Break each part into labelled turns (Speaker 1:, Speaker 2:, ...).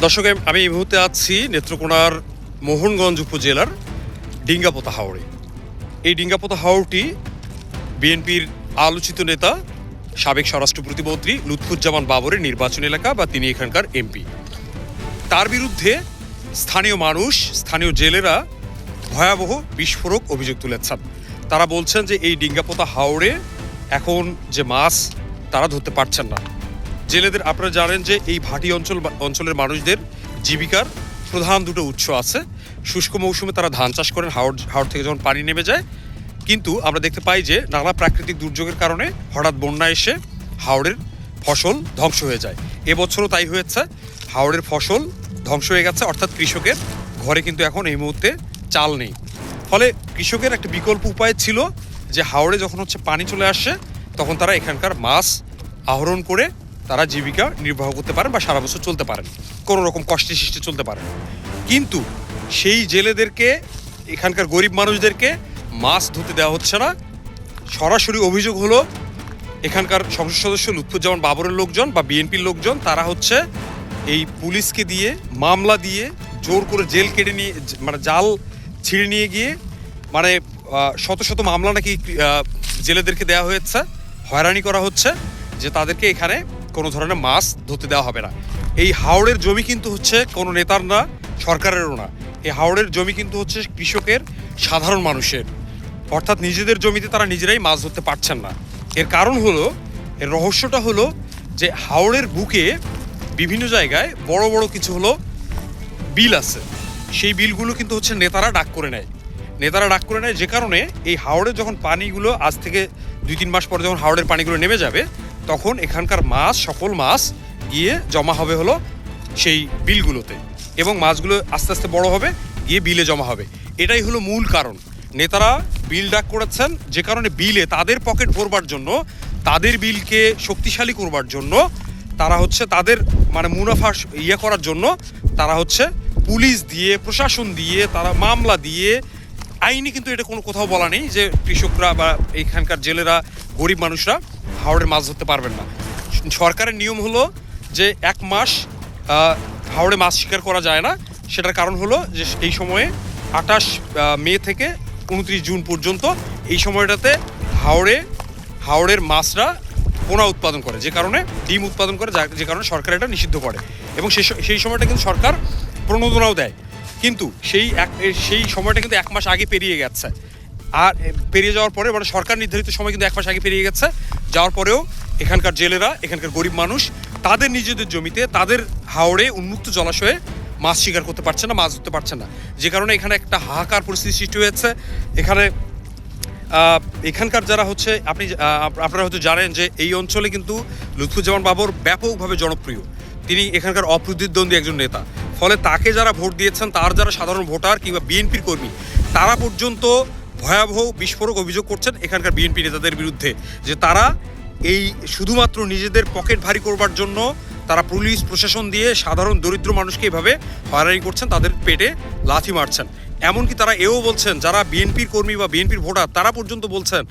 Speaker 1: দর্শক, আমি এই মুহূর্তে আছি নেত্রকোনার মোহনগঞ্জ উপজেলার ডিঙ্গাপোতা হাওরে। এই ডিঙ্গাপোতা হাওরটি বিএনপির আলোচিত নেতা সাবেক স্বরাষ্ট্র প্রতিমন্ত্রী লুৎফুজ্জামান বাবরের নির্বাচনী এলাকা বা তিনি এখানকার এমপি। তার বিরুদ্ধে স্থানীয় মানুষ, স্থানীয় জেলেরা ভয়াবহ বিস্ফোরক অভিযোগ তুলেছেন। তারা বলছেন যে এই ডিঙ্গাপোতা হাওরে এখন যে মাছ তারা ধরতে পারছেন না। জেলেদের, আপনারা জানেন যে এই ভাটি অঞ্চলের মানুষদের জীবিকার প্রধান দুটো উৎস আছে। শুষ্ক মৌসুমে তারা ধান চাষ করেন, হাওর থেকে যখন পানি নেমে যায়। কিন্তু আমরা দেখতে পাই যে নানা প্রাকৃতিক দুর্যোগের কারণে হঠাৎ বন্যা এসে হাওরের ফসল ধ্বংস হয়ে যায়। এবছরও তাই হয়েছে, হাওরের ফসল ধ্বংস হয়ে গেছে। অর্থাৎ কৃষকের ঘরে কিন্তু এখন এই মুহূর্তে চাল নেই। ফলে কৃষকের একটা বিকল্প উপায় ছিল যে হাওরে যখন পানি চলে আসে তখন তারা এখানকার মাছ আহরণ করে তারা জীবিকা নির্বাহ করতে পারেন বা সারা বছর চলতে পারেন, কোনো রকম কষ্টে সৃষ্টি চলতে পারেন। কিন্তু সেই জেলেদেরকে, এখানকার গরিব মানুষদেরকে মাছ ধরতে দেওয়া হচ্ছে না। সরাসরি অভিযোগ হলো এখানকার সংসদ সদস্য লুৎফুজ্জামান বাবরের লোকজন বা বিএনপির লোকজন তারা এই পুলিশকে দিয়ে, মামলা দিয়ে জোর করে জেল কেটে নিয়ে, মানে জাল ছিঁড়ে নিয়ে গিয়ে, মানে শত শত মামলা নাকি জেলেদেরকে দেওয়া হয়েছে, হয়রানি করা হচ্ছে যে তাদেরকে এখানে কোনো ধরনের মাছ ধরতে দেওয়া হবে না। এই হাওড়ের জমি কিন্তু কোনো নেতার না, সরকারেরও না। এই হাওড়ের জমি কিন্তু কৃষকের, সাধারণ মানুষের। অর্থাৎ নিজেদের জমিতে তারা নিজেরাই মাছ ধরতে পারছেন না। এর কারণ হলো, এর রহস্যটা হলো যে হাওড়ের বুকে বিভিন্ন জায়গায় বড় বড় কিছু বিল আছে। সেই বিলগুলো কিন্তু নেতারা ডাক করে নেয়। যে কারণে এই হাওড়ের যখন পানিগুলো আজ থেকে 2-3 মাস পরে যখন হাওড়ের পানিগুলো নেমে যাবে তখন এখানকার মাছ, সকল মাছ গিয়ে জমা হবে সেই বিলগুলোতে, এবং মাছগুলো আস্তে আস্তে বড় হবে, গিয়ে বিলে জমা হবে। এটাই হলো মূল কারণ। নেতারা বিল ডাক করেছেন যে কারণে বিলে তাদের পকেট ভরবার জন্য, তাদের বিলকে শক্তিশালী করবার জন্য তারা তাদের মানে মুনাফা করার জন্য তারা পুলিশ দিয়ে, প্রশাসন দিয়ে, তারা মামলা দিয়ে, আইনি কিন্তু এটা কোনো কোথাও বলা নেই যে কৃষকরা বা এখানকার জেলেরা, গরিব মানুষরা হাওড়ের মাছ ধরতে পারবেন না। সরকারের নিয়ম হলো যে 1 মাস হাওড়ে মাছ শিকার করা যায় না। সেটার কারণ হলো যে এই সময়ে 28 মে থেকে 29 জুন পর্যন্ত এই সময়টাতে হাওড়ের মাছরা পোনা উৎপাদন করে, যে কারণে ডিম উৎপাদন করে, যে কারণে সরকার এটা নিষিদ্ধ করে। এবং সেই সময়টা কিন্তু সরকার প্রণোদনাও দেয়। কিন্তু সেই সময়টা কিন্তু 1 মাস আগে পেরিয়ে গেছে। আর পেরিয়ে যাওয়ার পরে, মানে সরকার নির্ধারিত সময় কিন্তু 1 মাস আগে পেরিয়ে গেছে। যাওয়ার পরেও এখানকার জেলেরা, এখানকার গরিব মানুষ তাদের নিজেদের জমিতে, তাদের হাওড়ে উন্মুক্ত জলাশয়ে মাছ শিকার করতে পারছে না, মাছ ধরতে পারছে না। যে কারণে এখানে একটা হাহাকার পরিস্থিতি সৃষ্টি হয়েছে। এখানকার যারা আপনারা হয়তো জানেন যে এই অঞ্চলে কিন্তু লুৎফুজ্জামান বাবর ব্যাপকভাবে জনপ্রিয়। তিনি এখানকার অপ্রতিদ্বন্দ্বী একজন নেতা। ফলে তাকে যারা ভোট দিয়েছেন, তার যারা সাধারণ ভোটার কিংবা বিএনপির কর্মী, তারা পর্যন্ত ভয়াবহ বিস্ফোরক অভিযোগ করছেন এখানকার বিএনপি নেতাদের বিরুদ্ধে, যে তারা এই শুধুমাত্র নিজেদের পকেট ভারী করবার জন্য তারা পুলিশ প্রশাসন দিয়ে সাধারণ দরিদ্র মানুষকে এভাবে হয়রানি করছেন, তাদের পেটে লাথি মারছেন। এমনকি তারা এও বলছেন, যারা বিএনপির কর্মী বা বিএনপির ভোটার, তারা পর্যন্ত বলছেন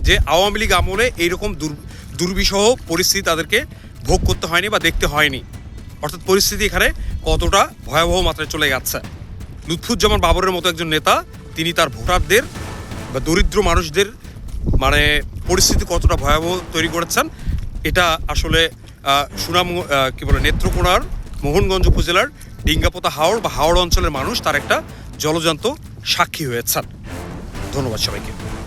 Speaker 1: যে আওয়ামী লীগ আমলে এইরকম দুর্বিষহ পরিস্থিতি তাদেরকে ভোগ করতে হয়নি বা দেখতে হয়নি। অর্থাৎ পরিস্থিতি এখানে কতটা ভয়াবহ মাত্রায় চলে যাচ্ছে। লুৎফুজ্জামান বাবরের মতো একজন নেতা, তিনি তার ভোটারদের বা দরিদ্র মানুষদের মানে পরিস্থিতি কতটা ভয়াবহ তৈরি করেছেন, এটা আসলে নেত্রকোনার মোহনগঞ্জ উপজেলার ডিঙ্গাপোতা হাওর বা হাওড় অঞ্চলের মানুষ তার একটা জলজান্ত সাক্ষী হয়েছেন। ধন্যবাদ সবাইকে।